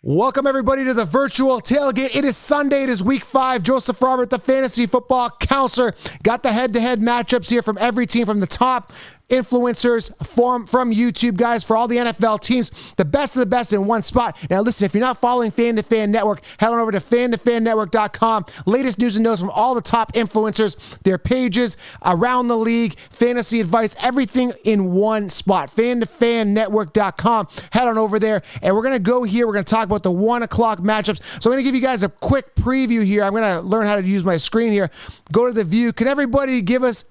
Welcome, everybody, to the virtual tailgate. It is Sunday. It is week 5. Joseph Robert, the fantasy football counselor, got the head-to-head matchups here from every team, from the top influencers from YouTube, guys, for all the NFL teams, the best of the best in one spot. Now, listen, if you're not following Fan to Fan Network, head on over to fantofannetwork.com. Latest news and notes from all the top influencers, their pages around the league, fantasy advice, everything in one spot. Fantofannetwork.com. Head on over there, and we're going to go here. We're going to talk about the 1 o'clock matchups. So I'm going to give you guys a quick preview here. I'm going to learn how to use my screen here. Go to the view. Can everybody give us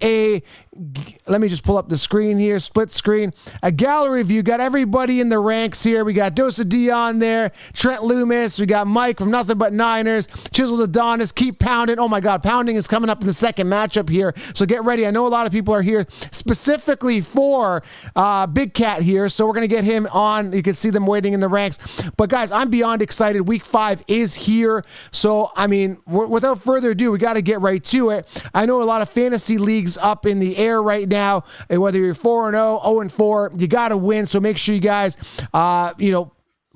let me just pull up the screen here, split screen, a gallery view. Got everybody in the ranks here. We got Dosa D on there, Trent Loomis. We got Mike from Nothing But Niners, Chisel Adonis, keep pounding. Oh my God, pounding is coming up in the second matchup here. So get ready. I know a lot of people are here specifically for Big Cat here. So we're going to get him on. You can see them waiting in the ranks. But guys, I'm beyond excited. Week 5 is here. So, I mean, without further ado, we got to get right to it. I know a lot of fantasy leagues up in the air right now, and whether you're 4-0, 0-4, you got to win. So make sure you guys,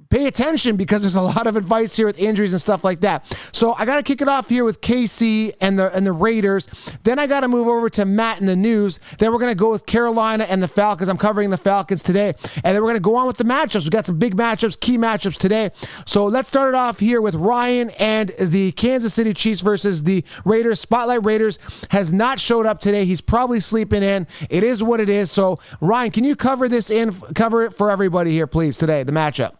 pay attention, because there's a lot of advice here with injuries and stuff like that. So I got to kick it off here with KC and the Raiders. Then I got to move over to Matt in the news. Then we're going to go with Carolina and the Falcons. I'm covering the Falcons today. And then we're going to go on with the matchups. We got some big matchups, key matchups today. So let's start it off here with Ryan and the Kansas City Chiefs versus the Raiders. Spotlight Raiders has not showed up today. He's probably sleeping in. It is what it is. So Ryan, can you cover it for everybody here, please, today, the matchup?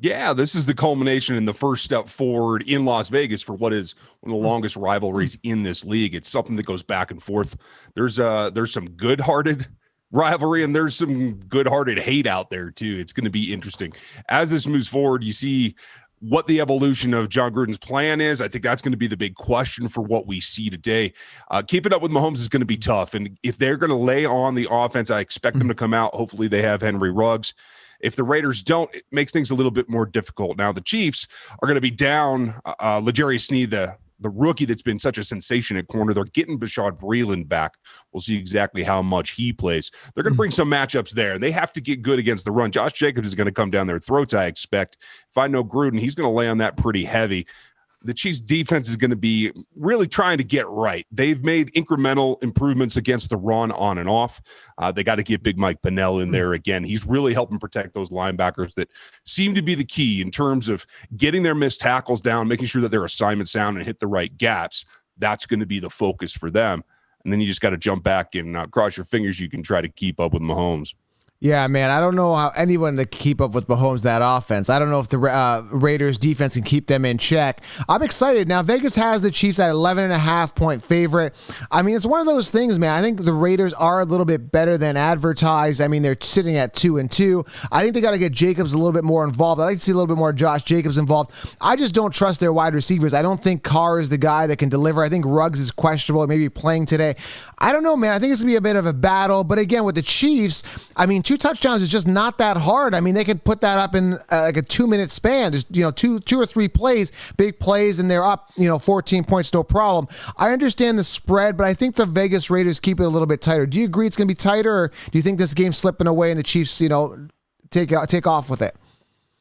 Yeah, this is the culmination and the first step forward in Las Vegas for what is one of the longest rivalries in this league. It's something that goes back and forth. There's some good-hearted rivalry, and there's some good-hearted hate out there too. It's going to be interesting. As this moves forward, you see what the evolution of John Gruden's plan is. I think that's going to be the big question for what we see today. Keeping up with Mahomes is going to be tough, and if they're going to lay on the offense, I expect them to come out. Hopefully they have Henry Ruggs. If the Raiders don't, it makes things a little bit more difficult. Now, the Chiefs are going to be down L'Jarius Sneed, the rookie that's been such a sensation at corner. They're getting Bashaud Breeland back. We'll see exactly how much he plays. They're going to bring some matchups there, and they have to get good against the run. Josh Jacobs is going to come down their throats, I expect. If I know Gruden, he's going to lay on that pretty heavy. The Chiefs defense is going to be really trying to get right. They've made incremental improvements against the run on and off. They got to get Big Mike Pennell in there again. He's really helping protect those linebackers that seem to be the key in terms of getting their missed tackles down, making sure that their assignment sound and hit the right gaps. That's going to be the focus for them. And then you just got to jump back and cross your fingers you can try to keep up with Mahomes. Yeah, man, I don't know how anyone to keep up with Mahomes, that offense. I don't know if the Raiders defense can keep them in check. I'm excited. Now, Vegas has the Chiefs at 11.5-point favorite. I mean, it's one of those things, man. I think the Raiders are a little bit better than advertised. I mean, they're sitting at 2-2. I think they got to get Jacobs a little bit more involved. I'd like to see a little bit more Josh Jacobs involved. I just don't trust their wide receivers. I don't think Carr is the guy that can deliver. I think Ruggs is questionable, maybe playing today. I don't know, man. I think it's going to be a bit of a battle. But again, with the Chiefs, I mean, 2 touchdowns is just not that hard. I mean, they could put that up in like a 2-minute span. Just, two or three plays, big plays, and they're up, 14 points, no problem. I understand the spread, but I think the Vegas Raiders keep it a little bit tighter. Do you agree it's going to be tighter, or do you think this game's slipping away and the Chiefs, take off with it?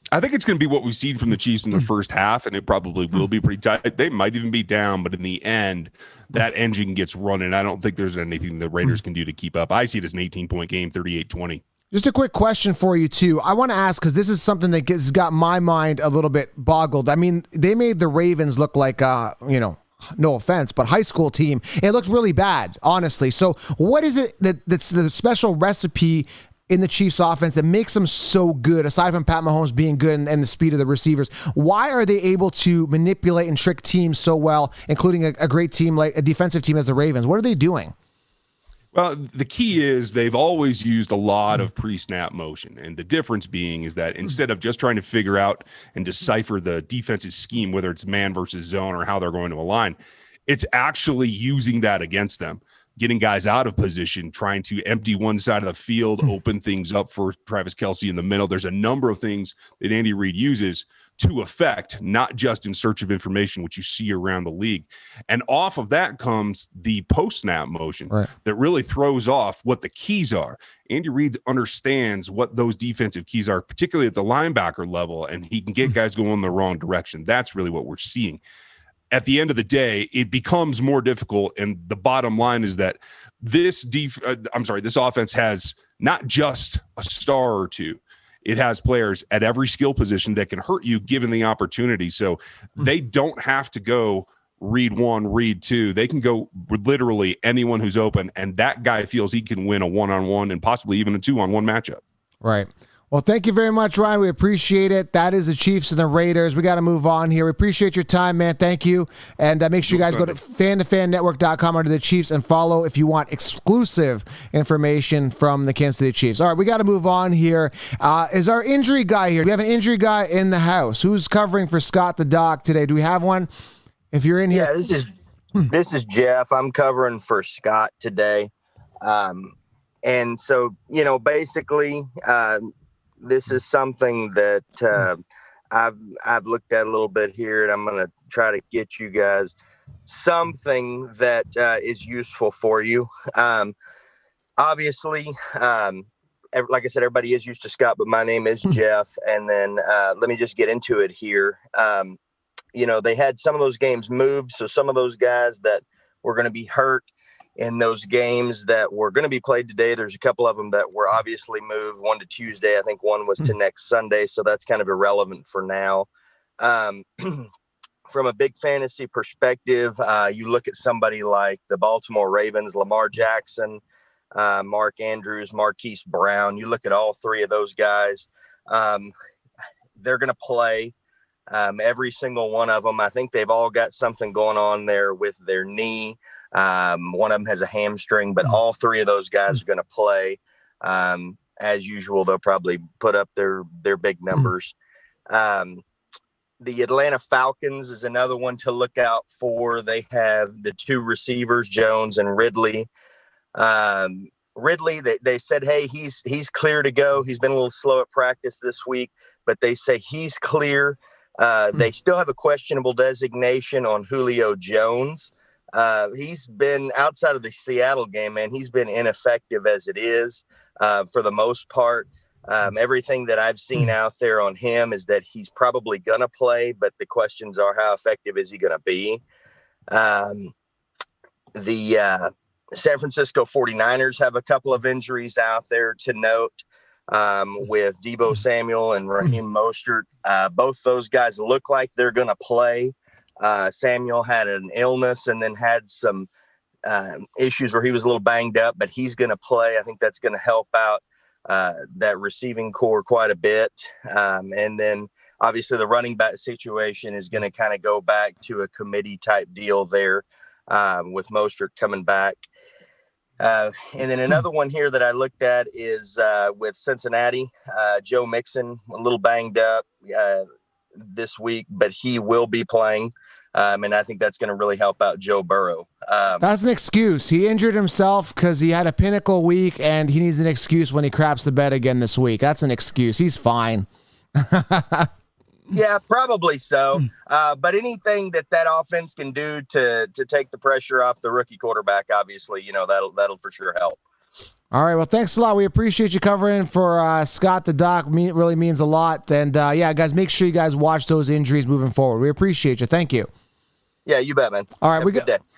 I think it's going to be what we've seen from the Chiefs in the first half, and it probably will be pretty tight. They might even be down, but in the end, that engine gets running. I don't think there's anything the Raiders can do to keep up. I see it as an 18-point game, 38-20. Just a quick question for you, too. I want to ask, because this is something that has got my mind a little bit boggled. I mean, they made the Ravens look like, no offense, but high school team. It looked really bad, honestly. So what is it that's the special recipe in the Chiefs offense that makes them so good, aside from Pat Mahomes being good and the speed of the receivers? Why are they able to manipulate and trick teams so well, including a great team, like a defensive team as the Ravens? What are they doing? Well, the key is they've always used a lot of pre-snap motion. And the difference being is that instead of just trying to figure out and decipher the defense's scheme, whether it's man versus zone or how they're going to align, it's actually using that against them. getting guys out of position, trying to empty one side of the field, open things up for Travis Kelce in the middle. There's a number of things that Andy Reid uses to affect, not just in search of information, which you see around the league. And off of that comes the post-snap motion that really throws off what the keys are. Andy Reid understands what those defensive keys are, particularly at the linebacker level, and he can get guys going in the wrong direction. That's really what we're seeing. At the end of the day, it becomes more difficult. And the bottom line is that this offense has not just a star or two. It has players at every skill position that can hurt you given the opportunity. So they don't have to go read one, read two. They can go literally anyone who's open, and that guy feels he can win a one-on-one and possibly even a two-on-one matchup. Right. Well, thank you very much, Ryan. We appreciate it. That is the Chiefs and the Raiders. We got to move on here. We appreciate your time, man. Thank you. And make sure you guys go to fan2fannetwork.com under the Chiefs and follow if you want exclusive information from the Kansas City Chiefs. All right, we got to move on here. Is our injury guy here? We have an injury guy in the house. Who's covering for Scott the Doc today? Do we have one? If you're in here. Yeah, this is Jeff. I'm covering for Scott today. And so, basically, this is something that I've looked at a little bit here, and I'm going to try to get you guys something that is useful for you. Obviously, like I said, everybody is used to Scott, but my name is Jeff. And then let me just get into it here. They had some of those games moved, so some of those guys that were going to be hurt in those games that were going to be played today, there's a couple of them that were obviously moved, one to Tuesday. I think one was to next Sunday. So that's kind of irrelevant for now. From a big fantasy perspective, you look at somebody like the Baltimore Ravens, Lamar Jackson, Mark Andrews, Marquise Brown. You look at all three of those guys. They're going to play. Every single one of them. I think they've all got something going on there with their knee. One of them has a hamstring, but all three of those guys are going to play. As usual, they'll probably put up their big numbers. The Atlanta Falcons is another one to look out for. They have the two receivers, Jones and Ridley. Ridley, they said, hey, he's clear to go. He's been a little slow at practice this week, but they say he's clear. They still have a questionable designation on Julio Jones. He's been outside of the Seattle game, man. He's been ineffective as it is for the most part. Everything that I've seen out there on him is that he's probably going to play, but the questions are how effective is he going to be? The San Francisco 49ers have a couple of injuries out there to note. With Deebo Samuel and Raheem Mostert. Both those guys look like they're going to play. Samuel had an illness and then had some issues where he was a little banged up, but he's going to play. I think that's going to help out that receiving core quite a bit. And then obviously the running back situation is going to kind of go back to a committee type deal there with Mostert coming back. And then another one here that I looked at is with Cincinnati, Joe Mixon, a little banged up this week, but he will be playing. And I think that's going to really help out Joe Burrow. That's an excuse. He injured himself because he had a pinnacle week, and he needs an excuse when he craps the bed again this week. That's an excuse. He's fine. Yeah, probably so. But anything that offense can do to take the pressure off the rookie quarterback, obviously, that'll for sure help. All right. Well, thanks a lot. We appreciate you covering for Scott the Doc. It really means a lot. And yeah, guys, make sure you guys watch those injuries moving forward. We appreciate you. Thank you. Yeah, you bet, man. All right.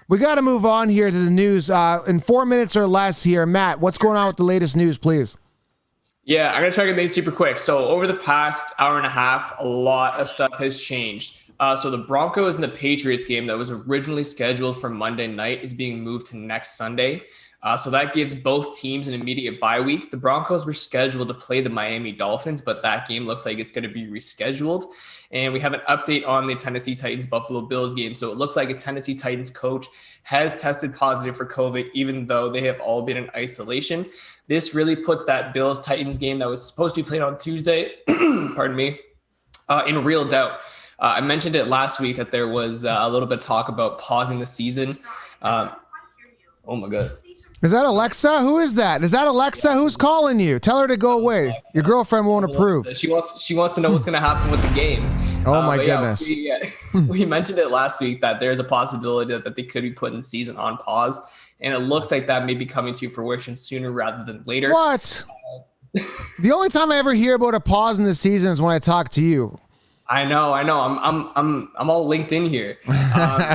We got to move on here to the news in 4 minutes or less here. Matt, what's going on with the latest news, please? Yeah, I'm going to try to make it super quick. So over the past hour and a half, a lot of stuff has changed. So the Broncos and the Patriots game that was originally scheduled for Monday night is being moved to next Sunday. So that gives both teams an immediate bye week. The Broncos were scheduled to play the Miami Dolphins, but that game looks like it's going to be rescheduled. And we have an update on the Tennessee Titans Buffalo Bills game. So it looks like a Tennessee Titans coach has tested positive for COVID, even though they have all been in isolation. This really puts that Bills Titans game that was supposed to be played on Tuesday, pardon me, in real doubt. I mentioned it last week that there was a little bit of talk about pausing the season. Oh my God. Is that Alexa? Who is that? Is that Alexa? Who's calling you? Tell her to go away. Alexa. Your girlfriend won't approve. She wants to know what's going to happen with the game. Oh my goodness. We mentioned it last week that there's a possibility that they could be putting the season on pause, and it looks like that may be coming to fruition sooner rather than later. What? The only time I ever hear about a pause in the season is when I talk to you. I know. I'm all linked in here.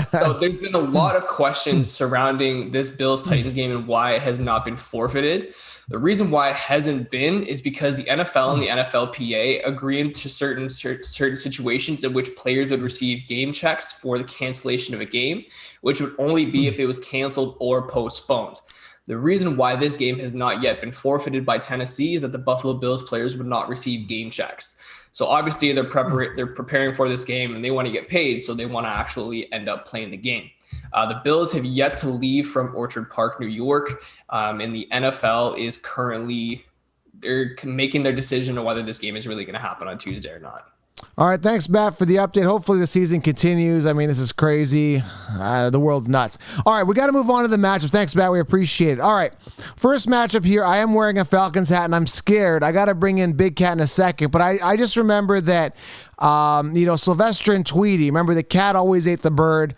So there's been a lot of questions surrounding this Bills-Titans game and why it has not been forfeited. The reason why it hasn't been is because the NFL and the NFLPA agreed to certain situations in which players would receive game checks for the cancellation of a game, which would only be if it was canceled or postponed. The reason why this game has not yet been forfeited by Tennessee is that the Buffalo Bills players would not receive game checks. So obviously they're preparing for this game and they want to get paid, so they want to actually end up playing the game. The Bills have yet to leave from Orchard Park, New York, and the NFL is currently they're making their decision on whether this game is really going to happen on Tuesday or not. All right, thanks, Matt, for the update. Hopefully the season continues. I mean, this is crazy. The world's nuts. All right, we got to move on to the matchup. Thanks, Matt. We appreciate it. All right, first matchup here. I am wearing a Falcons hat, and I'm scared. I got to bring in Big Cat in a second, but I just remember that, Sylvester and Tweety, remember the cat always ate the bird.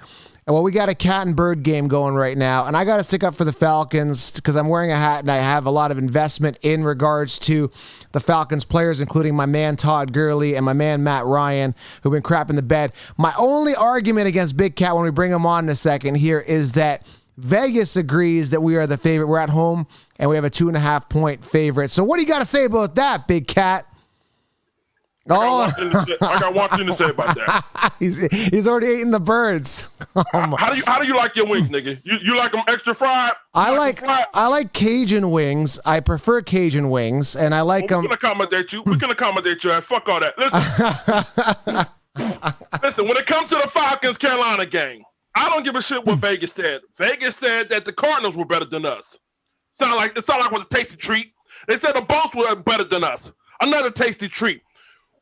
Well, we got a cat and bird game going right now, and I got to stick up for the Falcons because I'm wearing a hat and I have a lot of investment in regards to the Falcons players, including my man Todd Gurley and my man Matt Ryan, who've been crapping the bed. My only argument against Big Cat when we bring him on in a second here is that Vegas agrees that we are the favorite. We're at home, and we have a 2.5-point favorite. So what do you got to say about that, Big Cat? I got one thing to say about that. He's already eating the birds. How do you like your wings, nigga? You like them extra fried? I like Cajun wings. I prefer Cajun wings, and I like them. We can accommodate you. We can accommodate you. Fuck all that. Listen. When it comes to the Falcons Carolina game, I don't give a shit what Vegas said. Vegas said that the Cardinals were better than us. It sounded like it was a tasty treat. They said the Bolts were better than us. Another tasty treat.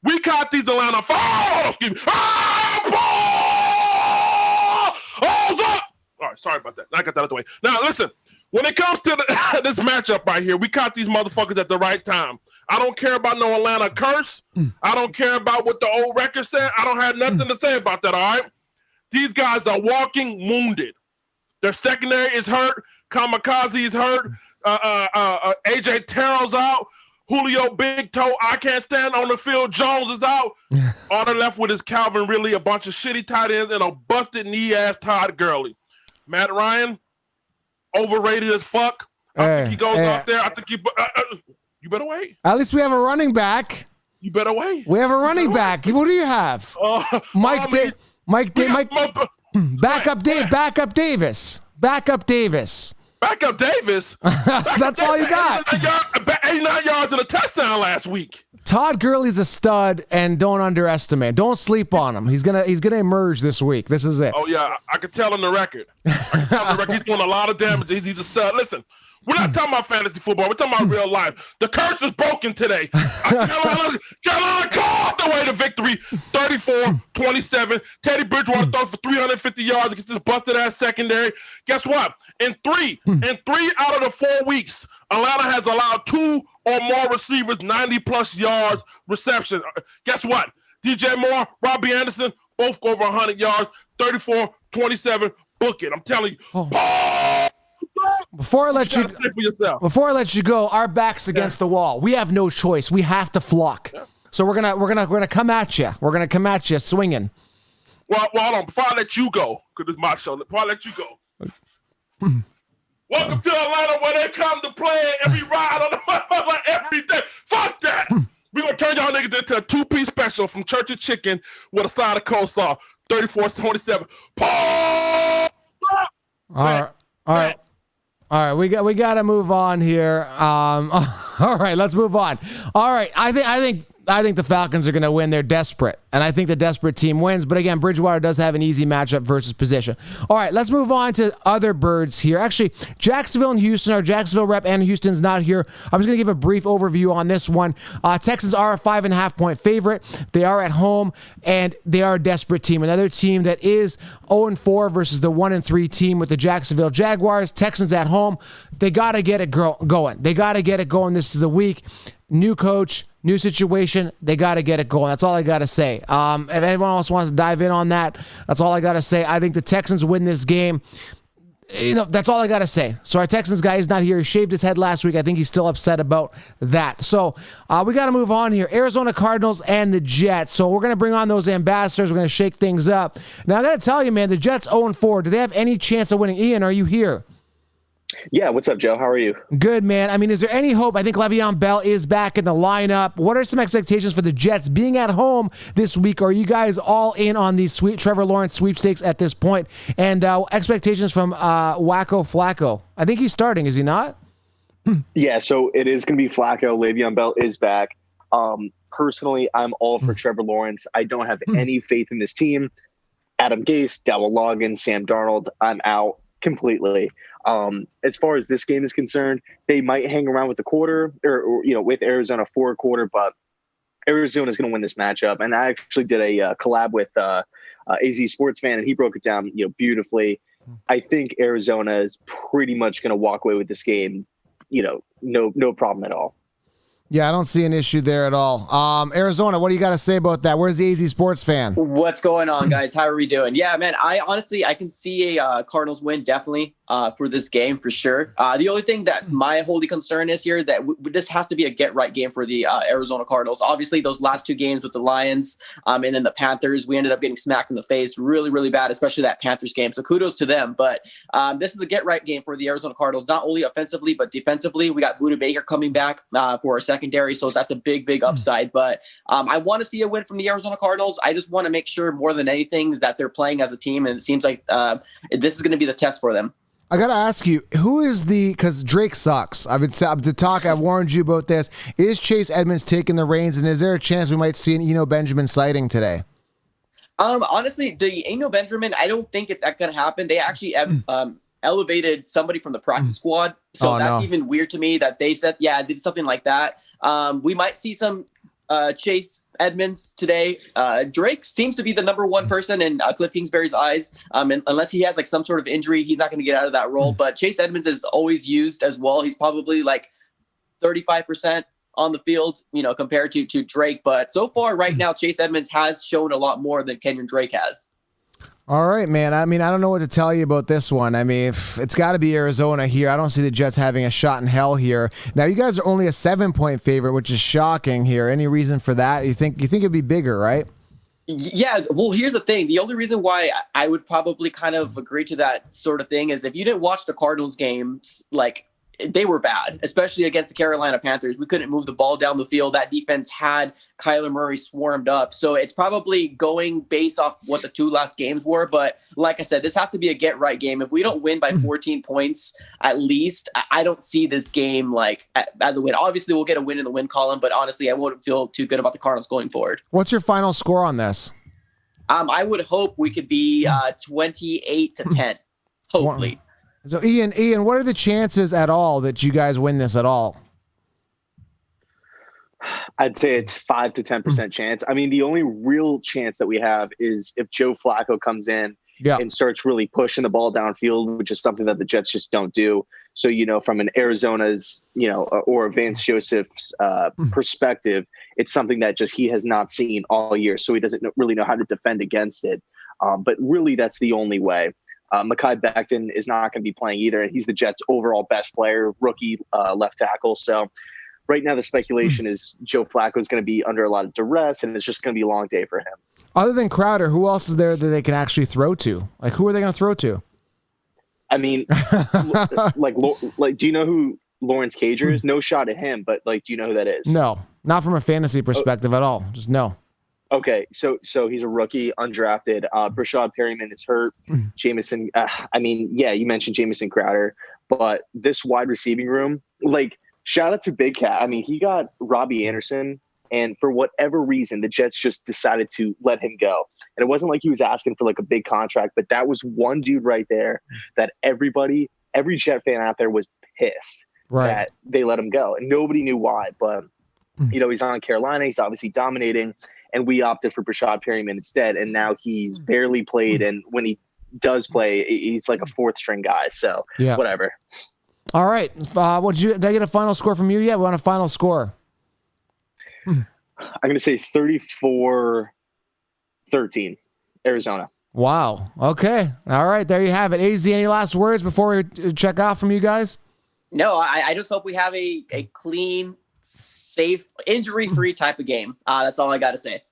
We caught these Atlanta. Excuse me. Up! All right, sorry about that. I got that out of the way. Now, listen. When it comes to this matchup right here, we caught these motherfuckers at the right time. I don't care about no Atlanta curse. I don't care about what the old record said. I don't have nothing to say about that, all right? These guys are walking wounded. Their secondary is hurt. Kamikaze is hurt. AJ Terrell's out. Julio Big Toe, I can't stand on the field. Jones is out. All they're left with is Calvin Ridley, a bunch of shitty tight ends, and a busted knee-ass Todd Gurley. Matt Ryan, overrated as fuck. I think he goes out there. I think you better wait. At least we have a running back. You better wait. We have a running back. What do you have? Backup Davis. Backup Davis. That's all you got. 89 yards and a touchdown last week. Todd Gurley's a stud, and don't underestimate. Don't sleep on him. He's gonna emerge this week. This is it. Oh yeah, I can tell on the record. He's doing a lot of damage. He's a stud. Listen, we're not talking about fantasy football. We're talking about real life. The curse is broken today. Carolina caused the way to victory, 34-27. Teddy Bridgewater throws for 350 yards against this busted-ass secondary. Guess what? In three out of the 4 weeks, Atlanta has allowed 2 or more receivers 90-plus yards reception. Guess what? DJ Moore, Robbie Anderson, both go over 100 yards, 34-27. Book it. I'm telling you. Before I let you go, our back's against the wall. We have no choice. We have to flock. Yeah. So we're gonna come at you. We're gonna come at you swinging. Well, hold on. Before I let you go, because it's my show. Before I let you go, welcome to Atlanta, where they come to play every ride on the motherfucker every day. Fuck that. We're gonna turn y'all niggas into a 2-piece special from Church's Chicken with a side of coleslaw. 34-27. All right, we got to move on here. All right, let's move on. All right, I think I think the Falcons are going to win. They're desperate, and I think the desperate team wins. But again, Bridgewater does have an easy matchup versus position. All right, let's move on to other birds here. Actually, Jacksonville and Houston. Our Jacksonville rep and Houston's not here. I'm just going to give a brief overview on this one. Texans are a 5.5-point favorite. They are at home, and they are a desperate team. Another team that is 0-4 versus the 1-3 team with the Jacksonville Jaguars. Texans at home. They got to get it going. They got to get it going. This is a week. New coach, new situation. They got to get it going. That's all I got to say. If anyone else wants to dive in on that, that's all I got to say. I think the Texans win this game. That's all I got to say. So our Texans guy is not here. He shaved his head last week. I think he's still upset about that. So we got to move on here. Arizona Cardinals and the Jets. So we're going to bring on those ambassadors. We're going to shake things up. Now, I got to tell you, man, the Jets 0-4. Do they have any chance of winning? Ian, are you here? Yeah, what's up, Joe? How are you? Good, man. I mean, is there any hope? I think Le'Veon Bell is back in the lineup. What are some expectations for the Jets being at home this week? Are you guys all in on these Trevor Lawrence sweepstakes at this point? And expectations from Wacko Flacco. I think he's starting, is he not? Yeah, so it is going to be Flacco. Le'Veon Bell is back. Personally, I'm all for Trevor Lawrence. I don't have any faith in this team. Adam Gase, Dowell Loggins, Sam Darnold, I'm out completely. As far as this game is concerned, they might hang around with the quarter or with Arizona for a quarter, but Arizona is going to win this matchup. And I actually did a collab with AZ Sports Fan, and he broke it down, beautifully. I think Arizona is pretty much going to walk away with this game, no problem at all. Yeah, I don't see an issue there at all. Arizona, what do you got to say about that? Where's the AZ Sports Fan? What's going on, guys? How are we doing? Yeah, man, I can see a Cardinals win definitely for this game for sure. The only thing that my holy concern is here that this has to be a get-right game for the Arizona Cardinals. Obviously, those last two games with the Lions and then the Panthers, we ended up getting smacked in the face really, really bad, especially that Panthers game. So kudos to them. But this is a get-right game for the Arizona Cardinals, not only offensively, but defensively. We got Budda Baker coming back for our secondary, so that's a big upside. But I want to see a win from the Arizona Cardinals. I just want to make sure more than anything is that they're playing as a team, and it seems like this is going to be the test for them. I got to ask you, because Drake sucks. I've warned you about this. Is Chase Edmonds taking the reins, and is there a chance we might see an Eno Benjamin sighting today? Honestly, the Eno Benjamin, I don't think it's going to happen. They actually elevated somebody from the practice squad. So that's even weird to me that they said, did something like that. We might see some Chase Edmonds today. Drake seems to be the number one person in Cliff Kingsbury's eyes. And unless he has like some sort of injury, he's not going to get out of that role. But Chase Edmonds is always used as well. He's probably like 35% on the field, compared to Drake. But so far right now, Chase Edmonds has shown a lot more than Kenyon Drake has. All right, man. I mean, I don't know what to tell you about this one. I mean, it's got to be Arizona here. I don't see the Jets having a shot in hell here. Now, you guys are only a 7-point favorite, which is shocking here. Any reason for that? You think it'd be bigger, right? Yeah. Well, here's the thing. The only reason why I would probably kind of agree to that sort of thing is if you didn't watch the Cardinals games, like, they were bad, especially against the Carolina Panthers. We couldn't move the ball down the field. That defense had Kyler Murray swarmed up. So it's probably going based off what the two last games were. But like I said, this has to be a get-right game. If we don't win by 14 points at least, I don't see this game like as a win. Obviously, we'll get a win in the win column, but honestly, I wouldn't feel too good about the Cardinals going forward. What's your final score on this? I would hope we could be 28-10, hopefully. So, Ian, what are the chances at all that you guys win this at all? I'd say it's 5 to 10% chance. I mean, the only real chance that we have is if Joe Flacco comes in and starts really pushing the ball downfield, which is something that the Jets just don't do. So, from an Arizona's, or Vance Joseph's perspective, it's something that just he has not seen all year. So he doesn't really know how to defend against it. But really, that's the only way. Mekhi Becton is not going to be playing either. And he's the Jets' overall best player, rookie left tackle. So right now the speculation is Joe Flacco is going to be under a lot of duress, and it's just going to be a long day for him. Other than Crowder, who else is there that they can actually throw to? Like, who are they going to throw to? I mean, like, do you know who Lawrence Cager is? No shot at him, but do you know who that is? No, not from a fantasy perspective at all. Just no. Okay, so he's a rookie, undrafted. Brashad Perryman is hurt. Jamison, you mentioned Jamison Crowder, but this wide receiving room, shout out to Big Cat. I mean, he got Robbie Anderson And for whatever reason, the Jets just decided to let him go. And it wasn't like he was asking for like a big contract, but that was one dude right there that every Jet fan out there was pissed that they let him go. And nobody knew why. But, he's on Carolina. He's obviously dominating. And we opted for Brashad Perryman instead. And now he's barely played. And when he does play, he's like a fourth string guy. So whatever. All right. Did I get a final score from you yet? We want a final score. I'm going to say 34-13, Arizona. Wow. Okay. All right. There you have it. AZ, any last words before we check out from you guys? No, I just hope we have a clean, safe, injury-free type of game. That's all I got to say.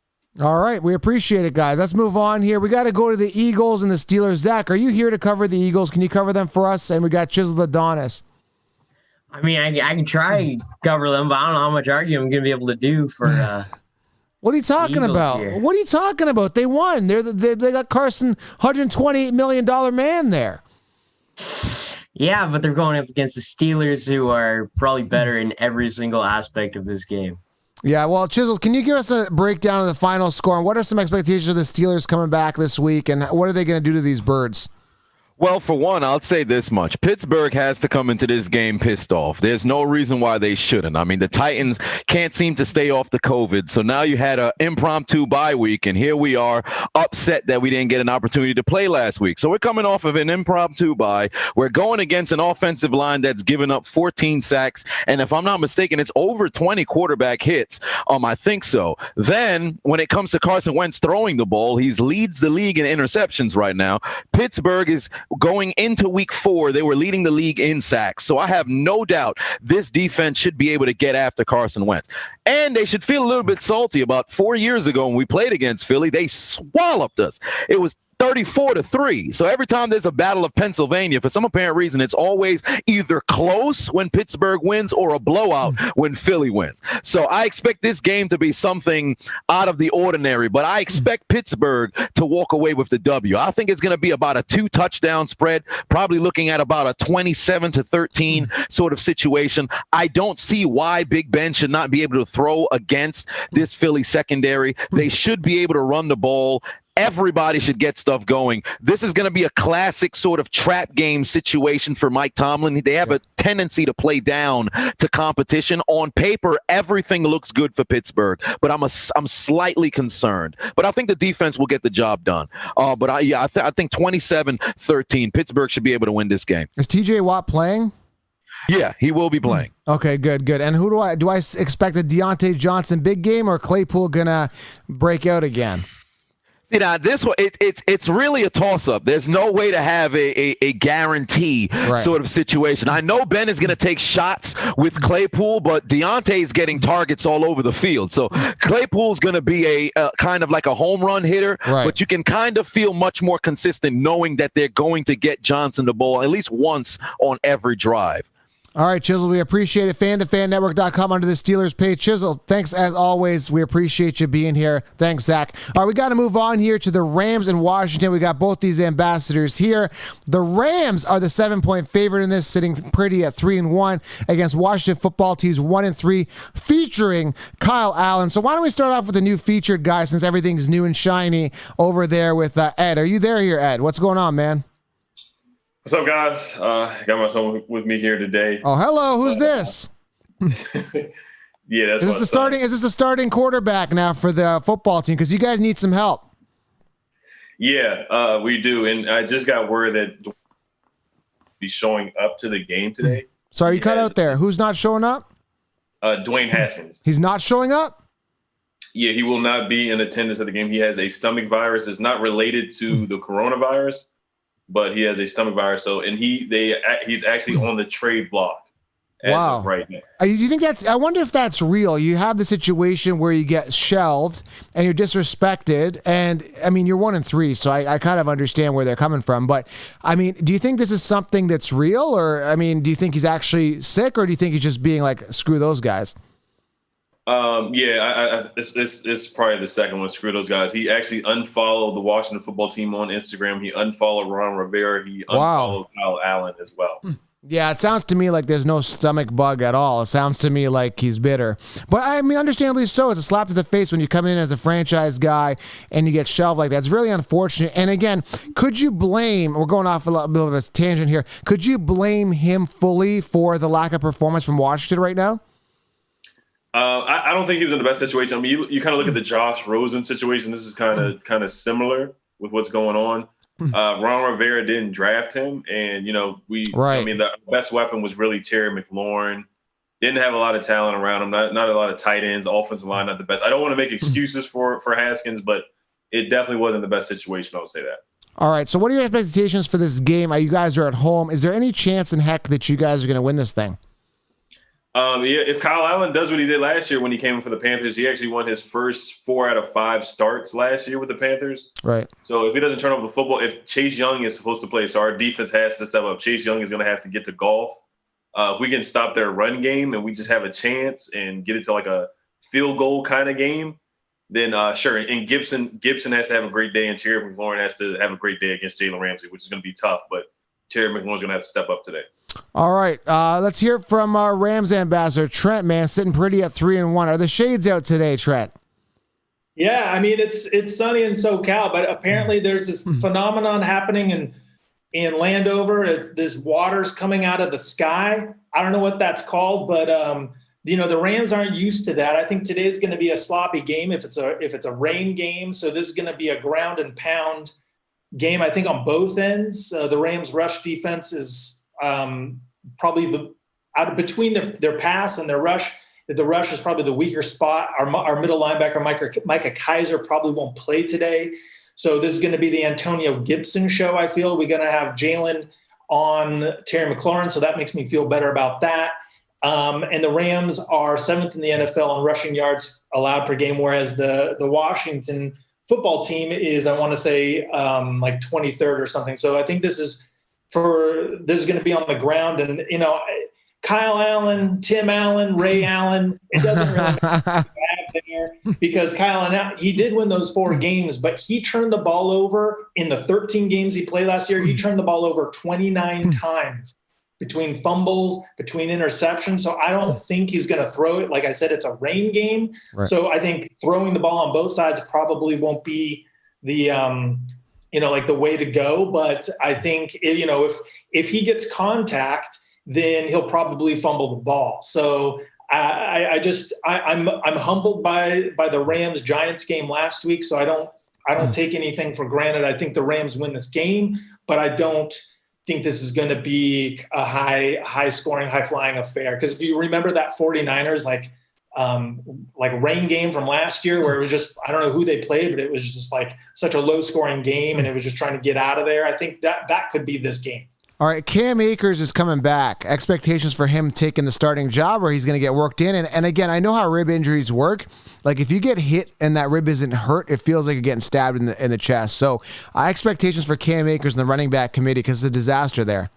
All right. We appreciate it, guys. Let's move on here. We got to go to the Eagles and the Steelers. Zach, are you here to cover the Eagles? Can you cover them for us? And we got Chiseled Adonis. I mean, I can try to cover them, but I don't know how much arguing I'm going to be able to do for. What are you talking about? Here. What are you talking about? They won. They got Carson, $128 million man there. Yeah, but they're going up against the Steelers, who are probably better in every single aspect of this game. Yeah, well, Chisel, can you give us a breakdown of the final score? And what are some expectations of the Steelers coming back this week? And what are they going to do to these birds? Well, for one, I'll say this much. Pittsburgh has to come into this game pissed off. There's no reason why they shouldn't. I mean, the Titans can't seem to stay off the COVID. So now you had an impromptu bye week, and here we are upset that we didn't get an opportunity to play last week. So we're coming off of an impromptu bye. We're going against an offensive line that's given up 14 sacks. And if I'm not mistaken, it's over 20 quarterback hits. I think so. Then when it comes to Carson Wentz throwing the ball, he leads the league in interceptions right now. Pittsburgh is going into week 4, they were leading the league in sacks. So I have no doubt this defense should be able to get after Carson Wentz. And they should feel a little bit salty. About 4 years ago when we played against Philly, they swallowed us. It was 34-3. So every time there's a battle of Pennsylvania, for some apparent reason, it's always either close when Pittsburgh wins or a blowout when Philly wins. So I expect this game to be something out of the ordinary, but I expect Pittsburgh to walk away with the W. I think it's going to be about a 2-touchdown spread, probably looking at about a 27-13 sort of situation. I don't see why Big Ben should not be able to throw against this Philly secondary. They should be able to run the ball. Everybody should get stuff going. This is going to be a classic sort of trap game situation for Mike Tomlin. They have a tendency to play down to competition. On paper, everything looks good for Pittsburgh, but I'm slightly concerned. But I think the defense will get the job done. I think 27-13, Pittsburgh should be able to win this game. Is TJ Watt playing? Yeah, he will be playing. Okay, good. And who do I expect a Deontay Johnson big game, or Claypool gonna break out again? This one, it's really a toss-up. There's no way to have a guarantee sort of situation. I know Ben is going to take shots with Claypool, but Deontay's getting targets all over the field. So Claypool's going to be a kind of like a home run hitter, but you can kind of feel much more consistent knowing that they're going to get Johnson the ball at least once on every drive. All right, Chisel, we appreciate it. FanToFanNetwork.com under the Steelers page. Chisel, thanks as always. We appreciate you being here. Thanks, Zach. All right, we got to move on here to the Rams in Washington. We got both these ambassadors here. The Rams are the 7-point favorite in this, sitting pretty at 3-1 against Washington football teams 1-3, featuring Kyle Allen. So why don't we start off with the new featured guy, since everything's new and shiny over there with Ed. Are you there here, Ed? What's going on, man? What's up, guys? Got my son with me here today. Oh, hello. Who's this? Yeah, that's Is this the starting quarterback now for the football team? Because you guys need some help. Yeah, we do. And I just got word that he'll be showing up to the game today. Sorry, you cut out there. Who's not showing up? Dwayne Haskins. He's not showing up? Yeah, he will not be in attendance at the game. He has a stomach virus. It's not related to the coronavirus, but he has a stomach virus. So, and he's actually on the trade block. Wow. Right now. Do you think I wonder if that's real. You have the situation where you get shelved and you're disrespected. And I mean, you're 1-3, so I kind of understand where they're coming from. But I mean, do you think this is something that's real? Or, I mean, do you think he's actually sick, or do you think he's just being like, screw those guys? It's probably the second one. Screw those guys. He actually unfollowed the Washington football team on Instagram. He unfollowed Ron Rivera. He unfollowed Kyle Allen as well. Yeah, it sounds to me like there's no stomach bug at all. It sounds to me like he's bitter. But I mean, understandably so. It's a slap to the face when you come in as a franchise guy and you get shelved like that. It's really unfortunate. And again, could you blame, we're going off a little bit of a tangent here, could you blame him fully for the lack of performance from Washington right now? I don't think he was in the best situation. I mean, you kind of look at the Josh Rosen situation. This is kind of similar with what's going on. Ron Rivera didn't draft him, and I mean, the best weapon was really Terry McLaurin. Didn't have a lot of talent around him. Not a lot of tight ends. Offensive line not the best. I don't want to make excuses for Haskins, but it definitely wasn't the best situation. I'll say that. All right. So, what are your expectations for this game? You guys are at home. Is there any chance in heck that you guys are going to win this thing? If Kyle Allen does what he did last year when he came in for the Panthers, he actually won his first 4 out of 5 starts last year with the Panthers. Right. So if he doesn't turn over the football, if Chase Young is supposed to play, so our defense has to step up. Chase Young is going to have to get to golf. If we can stop their run game and we just have a chance and get it to like a field goal kind of game, then sure. And Gibson has to have a great day, and Terry McLaurin has to have a great day against Jalen Ramsey, which is going to be tough. But Terry McLaurin's going to have to step up today. All right, let's hear from our Rams ambassador, Trent, man, sitting pretty at 3-1. Are the shades out today, Trent? Yeah, I mean, it's sunny in SoCal, but apparently there's this phenomenon happening in Landover. This water's coming out of the sky. I don't know what that's called, but the Rams aren't used to that. I think today's going to be a sloppy game if it's a rain game. So this is going to be a ground and pound game, I think, on both ends. The Rams' rush defense is probably between their pass and their rush. The rush is probably the weaker spot. Our middle linebacker, Micah Kaiser, probably won't play today. So this is going to be the Antonio Gibson show, I feel. We're going to have Jalen on Terry McLaurin, so that makes me feel better about that. And the Rams are 7th in the NFL in rushing yards allowed per game, whereas the Washington football team is, I want to say, like 23rd or something. So I think this is going to be on the ground. And, Kyle Allen, Tim Allen, Ray Allen, it doesn't really matter there because Kyle Allen, he did win those 4 games, but he turned the ball over in the 13 games he played last year. He turned the ball over 29 times between fumbles, between interceptions. So I don't think he's going to throw it. Like I said, it's a rain game. Right. So I think throwing the ball on both sides probably won't be the, like the way to go. But I think, if he gets contact, then he'll probably fumble the ball. So I'm humbled by the Rams Giants game last week. So I don't take anything for granted. I think the Rams win this game, but I don't think this is going to be a high scoring, high flying affair. Because if you remember that 49ers like rain game from last year where it was just, I don't know who they played, but it was just like such a low scoring game and it was just trying to get out of there. I think that could be this game. All right, Cam Akers is coming back. Expectations for him taking the starting job, or he's going to get worked in. And again, I know how rib injuries work. Like if you get hit and that rib isn't hurt, it feels like you're getting stabbed in the chest. So expectations for Cam Akers and the running back committee, because it's a disaster there.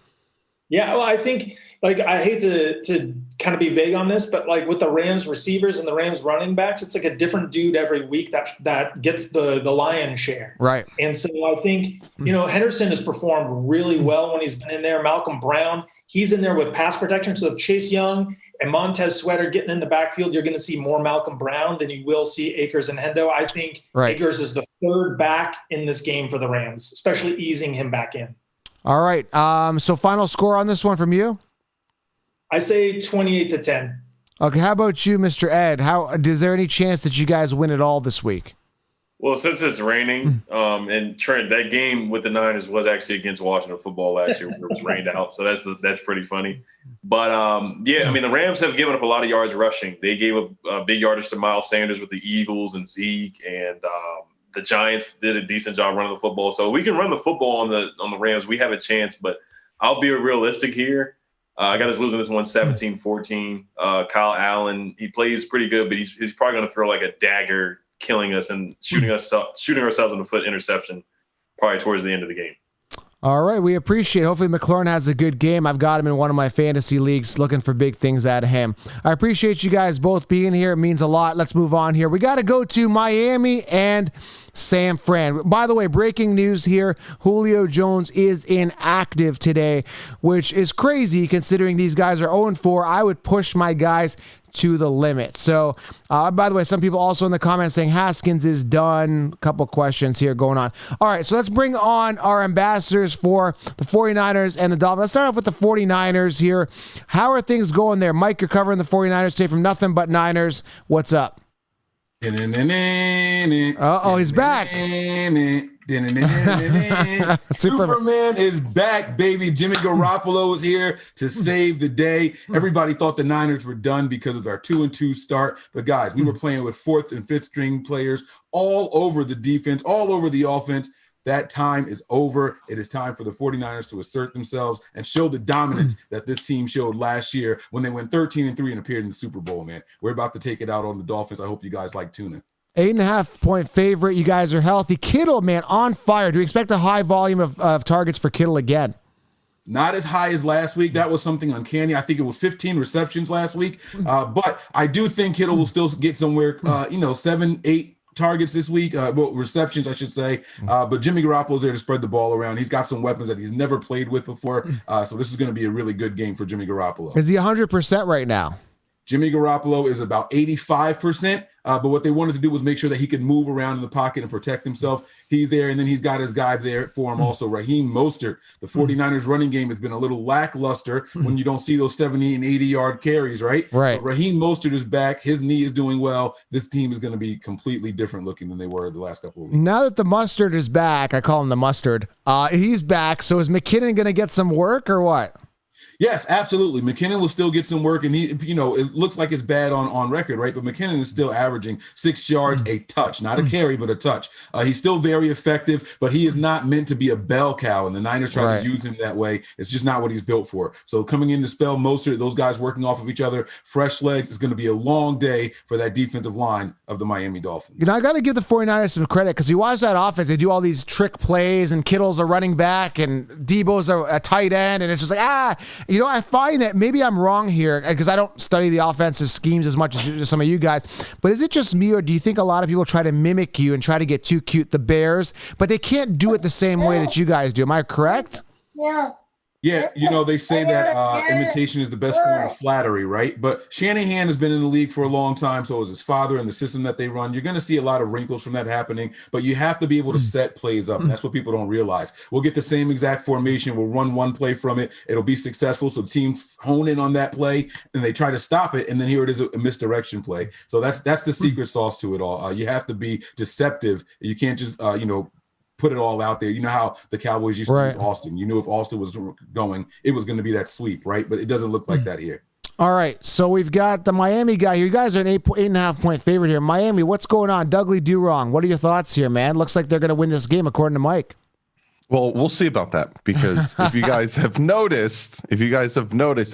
Yeah, well, I think, I hate to kind of be vague on this, but like with the Rams receivers and the Rams running backs, it's like a different dude every week that gets the lion's share. Right. And so I think, Henderson has performed really well when he's been in there. Malcolm Brown, he's in there with pass protection. So if Chase Young and Montez Sweat are getting in the backfield, you're going to see more Malcolm Brown than you will see Akers and Hendo. I think Akers is the third back in this game for the Rams, especially easing him back in. All right. So final score on this one from you? I say 28-10. Okay. How about you, Mr. Ed? Is there any chance that you guys win it all this week? Well, since it's raining, and Trent, that game with the Niners was actually against Washington football last year where it was rained out. So that's pretty funny. But I mean, the Rams have given up a lot of yards rushing. They gave up big yardage to Miles Sanders with the Eagles and Zeke, and the Giants did a decent job running the football. So we can run the football on the Rams. We have a chance, but I'll be realistic here. I got us losing this one 17-14. Kyle Allen, he plays pretty good, but he's probably going to throw like a dagger, killing us and shooting ourselves in the foot interception probably towards the end of the game. All right, we appreciate it. Hopefully McLaurin has a good game. I've got him in one of my fantasy leagues, looking for big things out of him. I appreciate you guys both being here. It means a lot. Let's move on here. We got to go to Miami and San Fran. By the way, breaking news here, Julio Jones is inactive today, which is crazy considering these guys are 0-4. I would push my guys to the limit. So, by the way, some people also in the comments saying Haskins is done. A couple questions here going on. All right, so let's bring on our ambassadors for the 49ers and the Dolphins. Let's start off with the 49ers here. How are things going there? Mike, you're covering the 49ers today from Nothing But Niners. What's up? Uh-oh, he's back. Superman is back, baby. Jimmy Garoppolo is here to save the day. Everybody thought the Niners were done because of our 2-2 start. But guys, we were playing with 4th and 5th string players all over the defense, all over the offense. That time is over. It is time for the 49ers to assert themselves and show the dominance that this team showed last year when they went 13-3 and appeared in the Super Bowl, man. We're about to take it out on the Dolphins. I hope you guys like tuna. 8.5-point favorite. You guys are healthy. Kittle, man, on fire. Do we expect a high volume of targets for Kittle again? Not as high as last week. That was something uncanny. I think it was 15 receptions last week. But I do think Kittle will still get somewhere, 7-8 targets this week. Receptions, I should say. But Jimmy Garoppolo's there to spread the ball around. He's got some weapons that he's never played with before. So this is going to be a really good game for Jimmy Garoppolo. Is he 100% right now? Jimmy Garoppolo is about 85%. But what they wanted to do was make sure that he could move around in the pocket and protect himself. He's there, and then he's got his guy there for him also, Raheem Mostert. The 49ers running game has been a little lackluster when you don't see those 70 and 80-yard carries, right? Right. But Raheem Mostert is back. His knee is doing well. This team is going to be completely different looking than they were the last couple of weeks. Now that the mustard is back, I call him the mustard, he's back. So is McKinnon going to get some work or what? Yes, absolutely. McKinnon will still get some work, and he, it looks like it's bad on record, right? But McKinnon is still averaging 6 yards a touch, not a carry, but a touch. He's still very effective, but he is not meant to be a bell cow, and the Niners try to use him that way. It's just not what he's built for. So coming in to spell Mostert, those guys working off of each other, fresh legs, it's going to be a long day for that defensive line of the Miami Dolphins. I got to give the 49ers some credit because you watch that offense, they do all these trick plays, and Kittle's a running back, and Debo's a tight end, and it's just like, I find that maybe I'm wrong here because I don't study the offensive schemes as much as some of you guys, but is it just me or do you think a lot of people try to mimic you and try to get too cute, the Bears, but they can't do it the same way that you guys do? Am I correct? Yeah. Yeah, they say that imitation is the best form of flattery, right? But Shanahan has been in the league for a long time, so is his father and the system that they run. You're going to see a lot of wrinkles from that happening, but you have to be able to set plays up, and that's what people don't realize. We'll get the same exact formation. We'll run one play from it. It'll be successful, so the team hone in on that play, and they try to stop it, and then here it is, a misdirection play. So that's the secret sauce to it all. You have to be deceptive. You can't just, put it all out there. You know how the Cowboys used to use Austin. You knew if Austin was going, it was going to be that sweep, right? But it doesn't look like that here. All right, so we've got the Miami guy here. You guys are an 8.5-point favorite here. Miami, what's going on? Dudley Do-Wrong. What are your thoughts here, man? Looks like they're going to win this game, according to Mike. Well, we'll see about that because if you guys have noticed,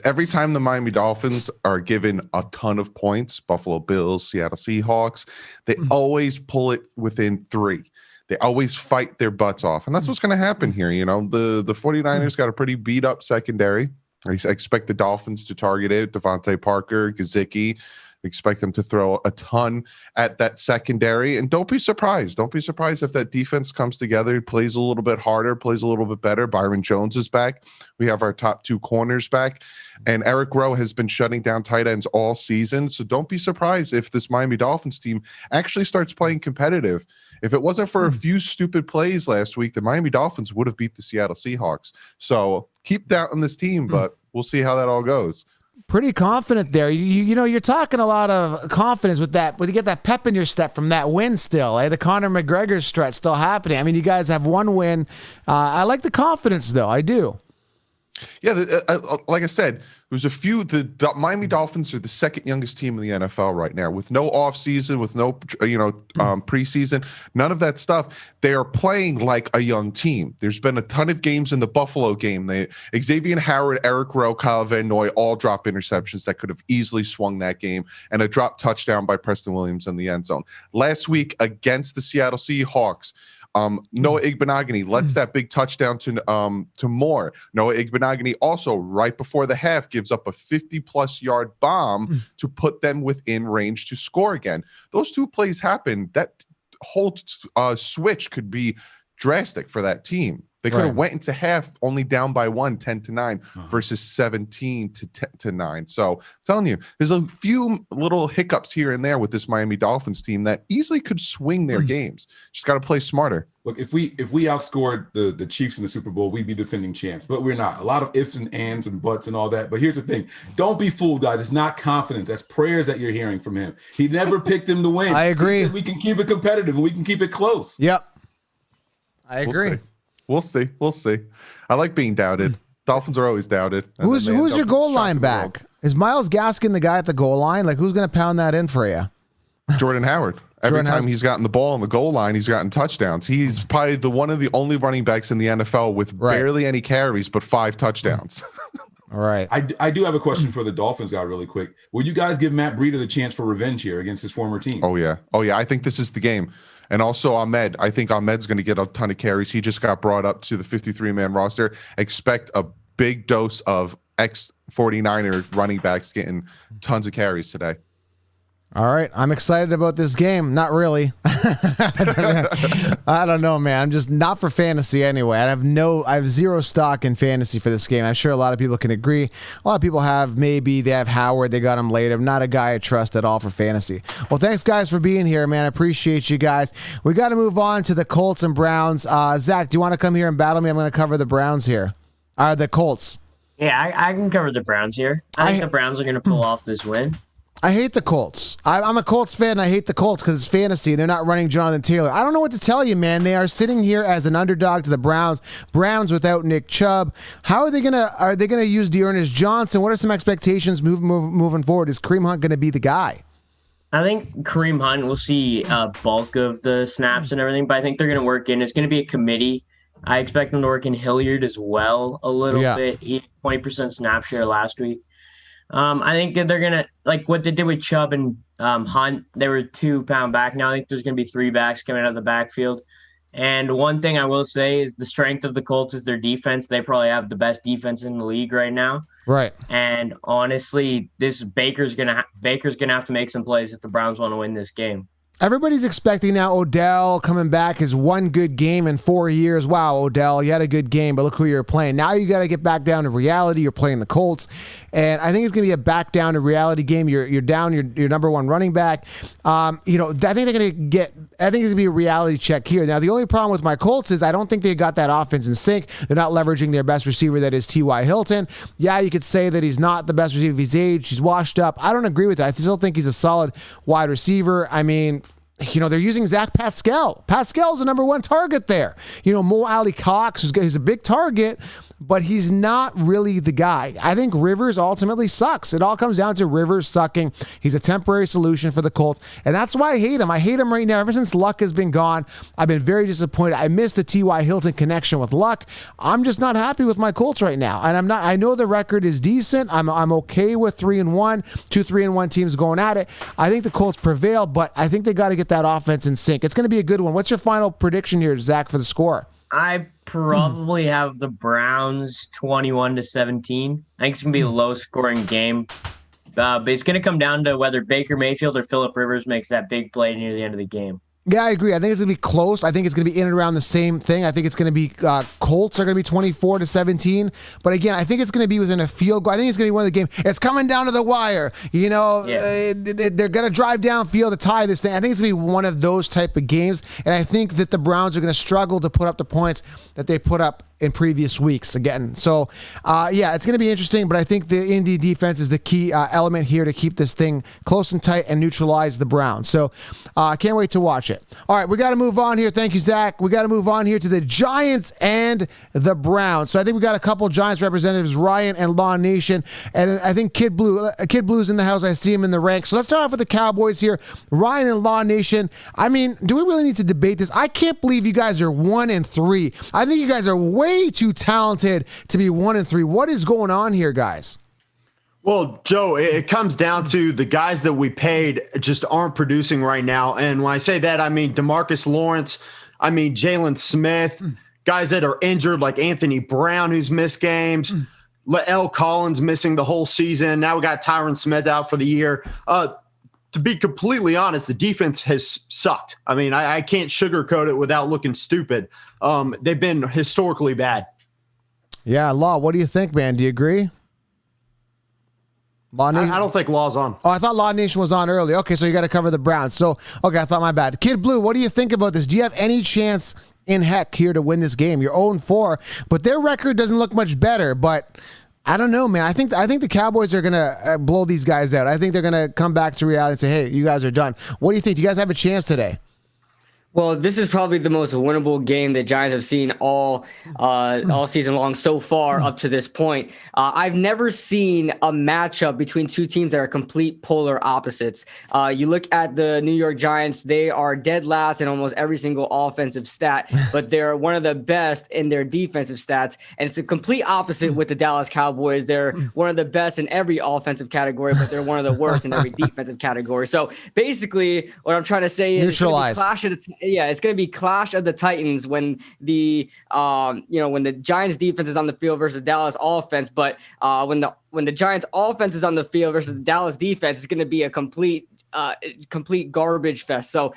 every time the Miami Dolphins are given a ton of points, Buffalo Bills, Seattle Seahawks, they always pull it within 3. They always fight their butts off. And that's what's going to happen here. The 49ers got a pretty beat up secondary. I expect the Dolphins to target it. Devontae Parker, Gesicki. Expect them to throw a ton at that secondary. And don't be surprised. Don't be surprised if that defense comes together, plays a little bit harder, plays a little bit better. Byron Jones is back. We have our top 2 corners back. And Eric Rowe has been shutting down tight ends all season. So don't be surprised if this Miami Dolphins team actually starts playing competitive. If it wasn't for a few stupid plays last week, the Miami Dolphins would have beat the Seattle Seahawks. So keep doubting this team, but we'll see how that all goes. Pretty confident there. You're talking a lot of confidence with that. When you get that pep in your step from that win still, the Conor McGregor stretch still happening. I mean, you guys have one win. I like the confidence, though. I do. Yeah, like I said, there's a few. The Miami Dolphins are the second youngest team in the NFL right now, with no offseason, with no preseason, none of that stuff. They are playing like a young team. There's been a ton of games in the Buffalo game. Xavier Howard, Eric Rowe, Kyle Van Noy all drop interceptions that could have easily swung that game, and a drop touchdown by Preston Williams in the end zone. Last week against the Seattle Seahawks, Noah Igbenogany lets that big touchdown to Moore. Noah Igbenogany also right before the half gives up a 50-plus yard bomb to put them within range to score again. Those two plays happen. That whole switch could be drastic for that team. They could have went into half only down by 10-9 versus 17-9. So I'm telling you, there's a few little hiccups here and there with this Miami Dolphins team that easily could swing their games. Just got to play smarter. Look, if we outscored the Chiefs in the Super Bowl, we'd be defending champs, but we're not. A lot of ifs and ands and buts and all that. But here's the thing. Don't be fooled, guys. It's not confidence. That's prayers that you're hearing from him. He never picked them to win. I agree. We can keep it competitive and we can keep it close. Yep. I agree. We'll see. I like being doubted. Dolphins are always doubted. Who's your goal line back? Is Myles Gaskin the guy at the goal line? Like, who's going to pound that in for you? Jordan Howard. Every time he's gotten the ball on the goal line, he's gotten touchdowns. He's probably one of the only running backs in the NFL with barely any carries, but 5 touchdowns. All right. I do have a question for the Dolphins guy really quick. Will you guys give Matt Breida the chance for revenge here against his former team? Oh, yeah. I think this is the game. And also Ahmed. I think Ahmed's going to get a ton of carries. He just got brought up to the 53-man roster. Expect a big dose of ex-49ers running backs getting tons of carries today. All right. I'm excited about this game. Not really. I don't know, man. I'm just not for fantasy anyway. I have zero stock in fantasy for this game. I'm sure a lot of people can agree. A lot of people they have Howard. They got him late. I'm not a guy I trust at all for fantasy. Well, thanks guys for being here, man. I appreciate you guys. We got to move on to the Colts and Browns. Zach, do you want to come here and battle me? I'm going to cover the Browns here. The Colts. Yeah, I can cover the Browns here. I think the Browns are going to pull off this win. I hate the Colts. I'm a Colts fan. And I hate the Colts because it's fantasy. They're not running Jonathan Taylor. I don't know what to tell you, man. They are sitting here as an underdog to the Browns. Browns without Nick Chubb. How are they gonna use Dearness Johnson? What are some expectations moving forward? Is Kareem Hunt gonna be the guy? I think Kareem Hunt will see a bulk of the snaps and everything, but I think they're gonna work in. It's gonna be a committee. I expect them to work in Hilliard as well a little bit. He had 20% snap share last week. I think that they're going to, like what they did with Chubb and Hunt, they were 2-pound back. Now I think there's going to be 3 backs coming out of the backfield. And one thing I will say is the strength of the Colts is their defense. They probably have the best defense in the league right now. Right. And honestly, this Baker's going to have to make some plays if the Browns want to win this game. Everybody's expecting now Odell coming back his one good game in 4 years. Wow, Odell, you had a good game, but look who you're playing. Now you got to get back down to reality. You're playing the Colts, and I think it's going to be a back down to reality game. You're down your number one running back. I think they're going to get. I think it's going to be a reality check here. Now the only problem with my Colts is I don't think they got that offense in sync. They're not leveraging their best receiver, that is T.Y. Hilton. Yeah, you could say that he's not the best receiver of his age. He's washed up. I don't agree with that. I still think he's a solid wide receiver. I mean, they're using Zach Pascal. Pascal's the number one target there. Mo Ali Cox, who's a big target, but he's not really the guy. I think Rivers ultimately sucks. It all comes down to Rivers sucking. He's a temporary solution for the Colts, and that's why I hate him. I hate him right now. Ever since Luck has been gone, I've been very disappointed. I missed the T.Y. Hilton connection with Luck. I'm just not happy with my Colts right now, and I'm not. I know the record is decent. I'm okay with 3-1, 2 3-1 teams going at it. I think the Colts prevail, but I think they got to get that offense in sync. It's going to be a good one. What's your final prediction here, Zach, for the score? I probably have the Browns 21-17. I think it's going to be a low-scoring game. But it's going to come down to whether Baker Mayfield or Phillip Rivers makes that big play near the end of the game. Yeah, I agree. I think it's going to be close. I think it's going to be in and around the same thing. I think it's going to be Colts are going to be 24-17. But again, I think it's going to be within a field goal. I think it's going to be one of the games. It's coming down to the wire. They're going to drive downfield to tie this thing. I think it's going to be one of those type of games. And I think that the Browns are going to struggle to put up the points that they put up in previous weeks again. So, it's going to be interesting, but I think the Indy defense is the key element here to keep this thing close and tight and neutralize the Browns. So, can't wait to watch it. All right, we got to move on here. Thank you, Zach. We got to move on here to the Giants and the Browns. So, I think we got a couple Giants representatives, Ryan and Law Nation, and I think Kid Blue's in the house. I see him in the ranks. So, let's start off with the Cowboys here. Ryan and Law Nation. I mean, do we really need to debate this? I can't believe you guys are 1-3. I think you guys are way too talented to be 1-3. What is going on here, guys? Well, Joe, it comes down to the guys that we paid just aren't producing right now. And when I say that, I mean DeMarcus Lawrence. I mean, Jalen Smith, guys that are injured like Anthony Brown, who's missed games. Lael Collins missing the whole season. Now we got Tyron Smith out for the year. To be completely honest, the defense has sucked. I mean, I can't sugarcoat it without looking stupid. They've been historically bad. Yeah, Law, what do you think, man? Do you agree? Law Nation? I don't think Law's on. Oh, I thought Law Nation was on early. Okay, so you got to cover the Browns. So, okay, I thought my bad. Kid Blue, what do you think about this? Do you have any chance in heck here to win this game? You're 0-4, but their record doesn't look much better, but I don't know, man. I think the Cowboys are going to blow these guys out. I think they're going to come back to reality and say, hey, you guys are done. What do you think? Do you guys have a chance today? Well, this is probably the most winnable game the Giants have seen all season long so far up to this point. I've never seen a matchup between two teams that are complete polar opposites. You look at the New York Giants, they are dead last in almost every single offensive stat, but they're one of the best in their defensive stats. And it's a complete opposite with the Dallas Cowboys. They're one of the best in every offensive category, but they're one of the worst in every defensive category. So basically what I'm trying to say is it's going to be clash of the Titans when the when the Giants defense is on the field versus the Dallas offense, but when the Giants offense is on the field versus the Dallas defense, it's going to be a complete garbage fest. So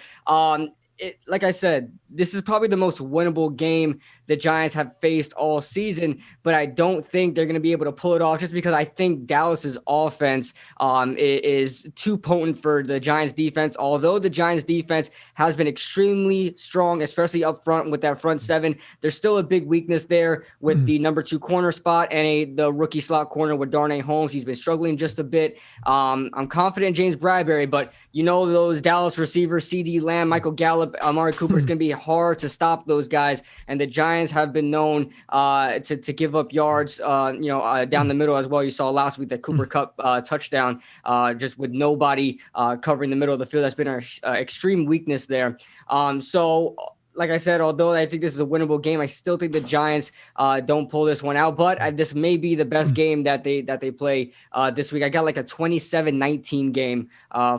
like I said, this is probably the most winnable game the Giants have faced all season, but I don't think they're going to be able to pull it off just because I think Dallas's offense is too potent for the Giants defense. Although the Giants defense has been extremely strong, especially up front with that front seven, there's still a big weakness there with the number 2 corner spot and the rookie slot corner with Darnay Holmes. He's been struggling just a bit. I'm confident in James Bradbury, but those Dallas receivers, CD Lamb, Michael Gallup, Amari Cooper, it's going to be hard to stop those guys. And the Giants have been known to give up yards, down the middle as well. You saw last week that Cooper Kupp touchdown, just with nobody covering the middle of the field. That's been our extreme weakness there. So, like I said, although I think this is a winnable game, I still think the Giants don't pull this one out. But this may be the best game that they play this week. I got like a 27-19 game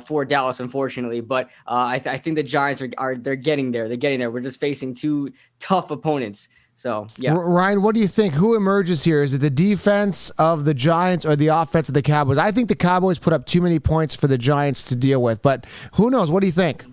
for Dallas, unfortunately. But I think the Giants they're getting there. They're getting there. We're just facing two tough opponents. So, yeah. Ryan, what do you think? Who emerges here? Is it the defense of the Giants or the offense of the Cowboys? I think the Cowboys put up too many points for the Giants to deal with. But who knows? What do you think?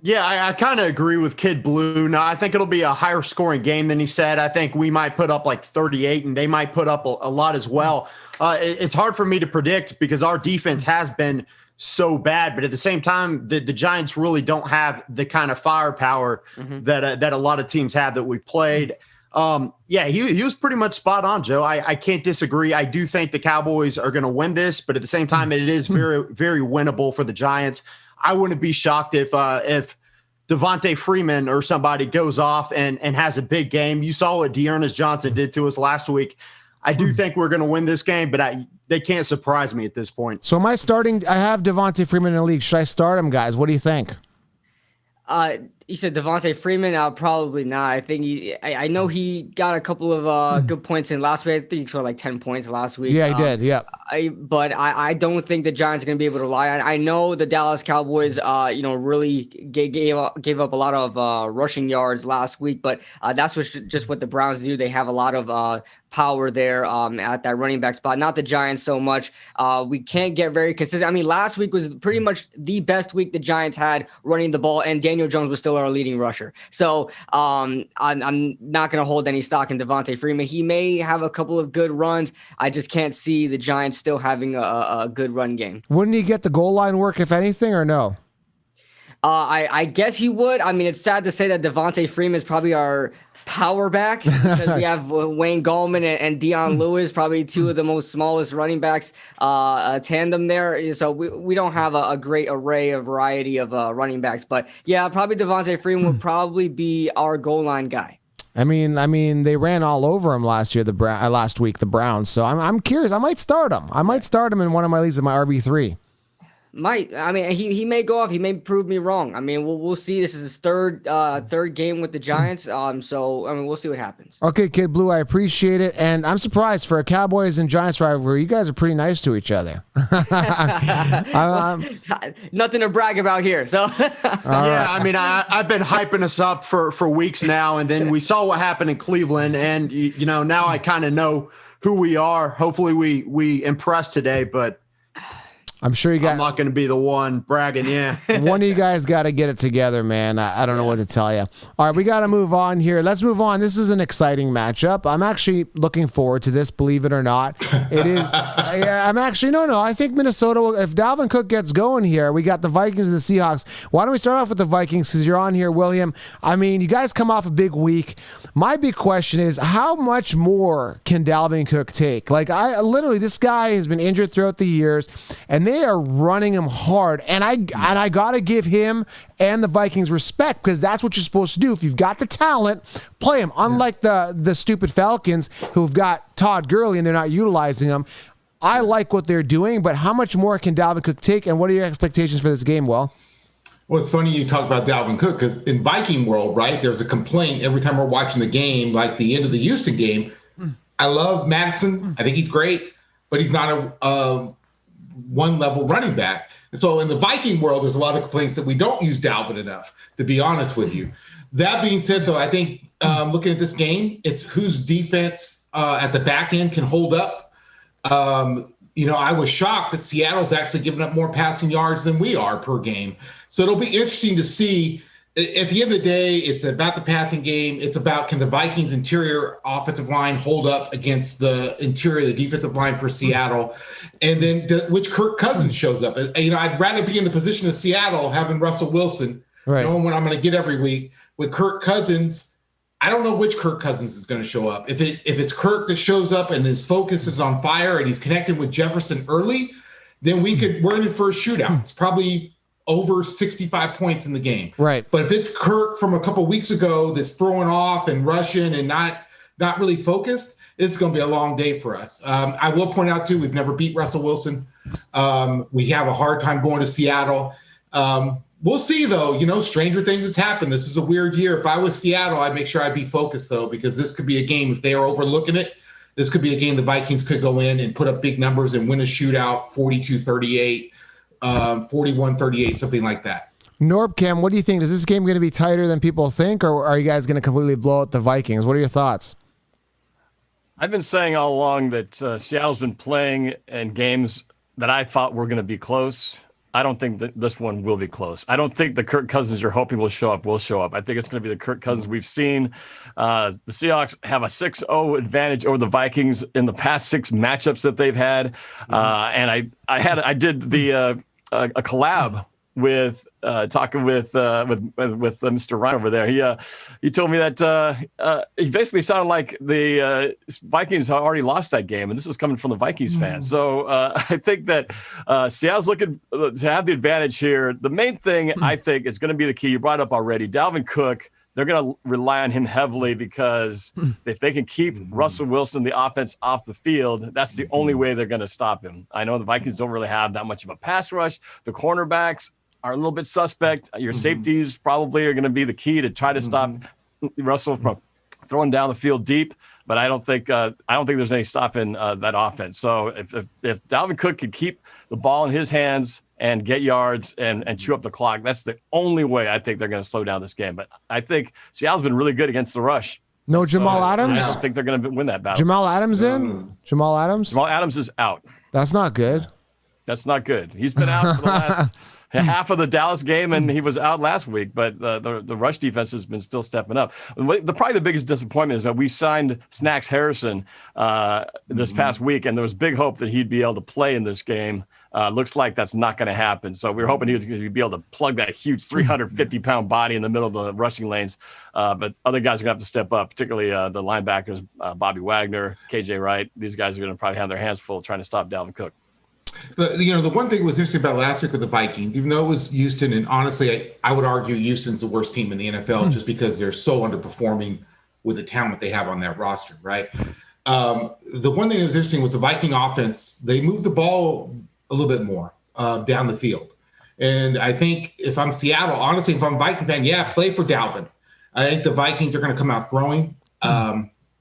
Yeah, I kind of agree with Kid Blue. Now, I think it'll be a higher scoring game than he said. I think we might put up like 38, and they might put up a lot as well. It's hard for me to predict because our defense has been so bad, but at the same time, the Giants really don't have the kind of firepower that a lot of teams have that we've played. He was pretty much spot on, Joe. I can't disagree. I do think the Cowboys are going to win this, but at the same time, it is very, very winnable for the Giants. I wouldn't be shocked if Devontae Freeman or somebody goes off and has a big game. You saw what Dearness Johnson did to us last week. I do think we're going to win this game, but they can't surprise me at this point. So am I starting? I have Devontae Freeman in the league. Should I start him, guys? What do you think? You said Devontae Freeman? Probably not. I think I know he got a couple of good points in last week. I think he scored like 10 points last week. Yeah, he did. Yeah. But I don't think the Giants are going to be able to rely on. I know the Dallas Cowboys, really gave up a lot of rushing yards last week, but that's just what the Browns do. They have a lot of power there at that running back spot. Not the Giants so much. We can't get very consistent. I mean, last week was pretty much the best week the Giants had running the ball, and Daniel Jones was still our leading rusher. So I'm not going to hold any stock in Devontae Freeman. He may have a couple of good runs. I just can't see the Giants still having a good run game. Wouldn't he get the goal line work, if anything, or no? I guess he would. I mean, it's sad to say that Devontae Freeman is probably our power back because we have Wayne Gallman and Deion Lewis, probably two of the most smallest running backs tandem there. So we don't have a great variety of running backs. But yeah, probably Devontae Freeman would probably be our goal line guy. I mean, they ran all over him last week, the Browns. So I'm curious. I might start him. I might start him in one of my leagues in my RB3. He may go off. He may prove me wrong. I mean, we'll see. This is his third game with the Giants. So we'll see what happens. Okay, Kid Blue, I appreciate it, and I'm surprised for a Cowboys and Giants rivalry. You guys are pretty nice to each other. Nothing to brag about here. So yeah, I mean, I've been hyping us up for weeks now, and then we saw what happened in Cleveland, and now I kind of know who we are. Hopefully, we impress today, but. I'm sure I'm not going to be the one bragging. Yeah. One of you guys got to get it together, man. I don't know what to tell you. All right, we got to move on here. Let's move on. This is an exciting matchup. I'm actually looking forward to this, believe it or not. It is. I'm actually, no. I think Minnesota will, if Dalvin Cook gets going here, we got the Vikings and the Seahawks. Why don't we start off with the Vikings because you're on here, William? I mean, you guys come off a big week. My big question is, how much more can Dalvin Cook take? Like, this guy has been injured throughout the years, and they are running him hard, and I gotta give him and the Vikings respect because that's what you're supposed to do. If you've got the talent, play him. Unlike the stupid Falcons who've got Todd Gurley and they're not utilizing him. I like what they're doing, but how much more can Dalvin Cook take, and what are your expectations for this game, Will? Well, it's funny you talk about Dalvin Cook because in Viking world, right, there's a complaint every time we're watching the game, like the end of the Houston game. I love Madison. I think he's great, but he's not a one-level running back. And so in the Viking world, there's a lot of complaints that we don't use Dalvin enough, to be honest with you. That being said, though, I think looking at this game, it's whose defense at the back end can hold up. I was shocked that Seattle's actually giving up more passing yards than we are per game. So it'll be interesting to see. At the end of the day, it's about the passing game. It's about, can the Vikings interior offensive line hold up against the interior, the defensive line for Seattle? And then which Kirk Cousins shows up. I'd rather be in the position of Seattle having Russell Wilson, knowing what I'm going to get every week. With Kirk Cousins, I don't know which Kirk Cousins is going to show up. If it's Kirk that shows up and his focus is on fire and he's connected with Jefferson early, then we're in for a shootout. It's probably over 65 points in the game. Right. But if it's Kirk from a couple weeks ago that's throwing off and rushing and not really focused, it's going to be a long day for us. I will point out, too, we've never beat Russell Wilson. We have a hard time going to Seattle. We'll see, though. Stranger things has happened. This is a weird year. If I was Seattle, I'd make sure I'd be focused, though, because this could be a game. If they are overlooking it, this could be a game the Vikings could go in and put up big numbers and win a shootout, 42-38. 41-38, something like that. Norbcam, what do you think? Is this game going to be tighter than people think, or are you guys going to completely blow out the Vikings? What are your thoughts? I've been saying all along that Seattle's been playing in games that I thought were going to be close. I don't think that this one will be close. I don't think the Kirk Cousins you're hoping will show up. I think it's going to be the Kirk Cousins we've seen. The Seahawks have a 6-0 advantage over the Vikings in the past 6 matchups that they've had. And I did a collab with talking with Mr. Ryan over there. He told me that he basically sounded like the Vikings had already lost that game, and this was coming from the Vikings fans. So I think that Seattle's looking to have the advantage here. The main thing I think is going to be the key. You brought up already, Dalvin Cook. They're going to rely on him heavily because if they can keep Russell Wilson, the offense, off the field, that's the only way they're going to stop him. I know the Vikings don't really have that much of a pass rush. The cornerbacks are a little bit suspect. Your safeties probably are going to be the key to try to stop Russell from throwing down the field deep. But I don't think there's any stopping that offense. So if Dalvin Cook can keep the ball in his hands and get yards and chew up the clock, that's the only way I think they're going to slow down this game. But I think Seattle's been really good against the rush. No Jamal Adams? I don't think they're going to win that battle. Jamal Adams in? Jamal Adams? Jamal Adams is out. That's not good. That's not good. He's been out for the last half of the Dallas game, and he was out last week. But the rush defense has been still stepping up. Probably the biggest disappointment is that we signed Snacks Harrison this past week, and there was big hope that he'd be able to play in this game. Looks like that's not going to happen. So we're hoping he'd be able to plug that huge 350-pound body in the middle of the rushing lanes. But other guys are going to have to step up, particularly the linebackers, Bobby Wagner, KJ Wright. These guys are going to probably have their hands full trying to stop Dalvin Cook. The one thing that was interesting about last week with the Vikings, even though it was Houston, and honestly, I would argue Houston's the worst team in the NFL just because they're so underperforming with the talent they have on that roster, right? The one thing that was interesting was the Viking offense. They moved the ball a little bit more. down the field. And I think if I'm Seattle, honestly, if I'm a Viking fan, yeah, play for Dalvin. I think the Vikings are going to come out throwing.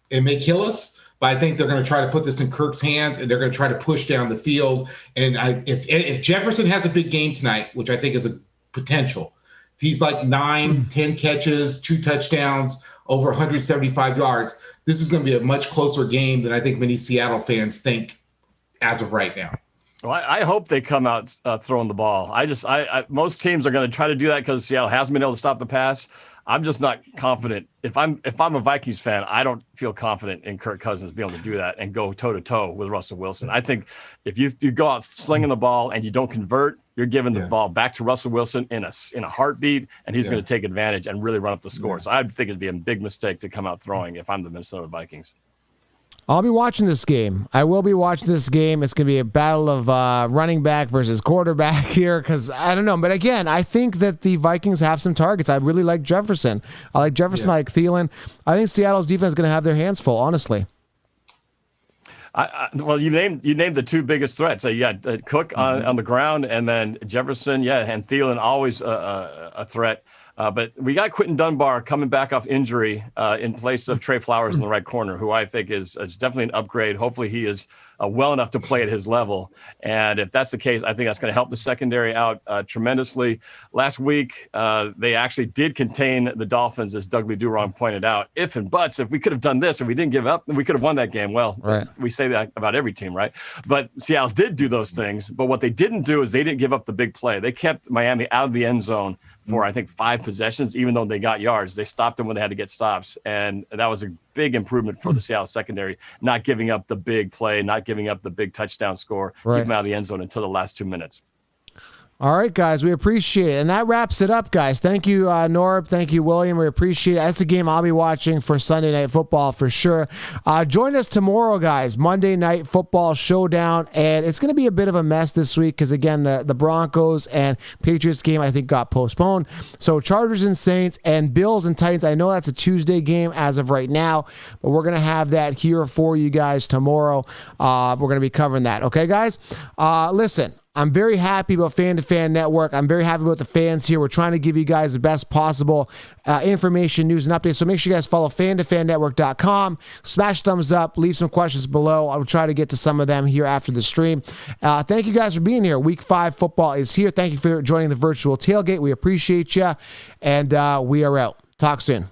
It may kill us, but I think they're going to try to put this in Kirk's hands, and they're going to try to push down the field. And if Jefferson has a big game tonight, which I think is a potential, if he's like 9, 10 catches, 2 touchdowns, over 175 yards, this is going to be a much closer game than I think many Seattle fans think as of right now. Well, I hope they come out throwing the ball. Most teams are going to try to do that because Seattle hasn't been able to stop the pass. I'm just not confident. If I'm a Vikings fan, I don't feel confident in Kirk Cousins being able to do that and go toe to toe with Russell Wilson. I think if you go out slinging the ball and you don't convert, you're giving the ball back to Russell Wilson in a heartbeat, and he's going to take advantage and really run up the score. So I think it'd be a big mistake to come out throwing if I'm the Minnesota Vikings. I'll be watching this game. I will be watching this game. It's going to be a battle of running back versus quarterback here because I don't know. But again, I think that the Vikings have some targets. I really like Jefferson. I like Jefferson, I like Thielen. I think Seattle's defense is going to have their hands full, honestly. Well, you named the 2 biggest threats. You got Cook on the ground, and then Jefferson, and Thielen always a threat. But we got Quentin Dunbar coming back off injury in place of Trey Flowers in the right corner, who I think is definitely an upgrade. Hopefully he is well enough to play at his level. And if that's the case, I think that's going to help the secondary out tremendously. Last week, they actually did contain the Dolphins, as Doug Lee-Duron pointed out. If we could have done this and we didn't give up, we could have won that game. Well, we say that about every team, right? But Seattle did do those things. But what they didn't do is they didn't give up the big play. They kept Miami out of the end zone for, I think, 5 possessions, even though they got yards. They stopped them when they had to get stops. And that was a big improvement for the Seattle secondary, not giving up the big play, not giving up the big touchdown score, keep them out of the end zone until the last 2 minutes. All right, guys, we appreciate it. And that wraps it up, guys. Thank you, Norb. Thank you, William. We appreciate it. That's a game I'll be watching for Sunday Night Football for sure. Join us tomorrow, guys. Monday Night Football Showdown. And it's going to be a bit of a mess this week because, again, the Broncos and Patriots game, I think, got postponed. So Chargers and Saints and Bills and Titans. I know that's a Tuesday game as of right now, but we're going to have that here for you guys tomorrow. We're going to be covering that. Okay, guys? Listen. I'm very happy about Fan to Fan Network. I'm very happy about the fans here. We're trying to give you guys the best possible information, news, and updates. So make sure you guys follow fantofannetwork.com. Smash thumbs up. Leave some questions below. I'll try to get to some of them here after the stream. Thank you guys for being here. Week 5 football is here. Thank you for joining the virtual tailgate. We appreciate you. And we are out. Talk soon.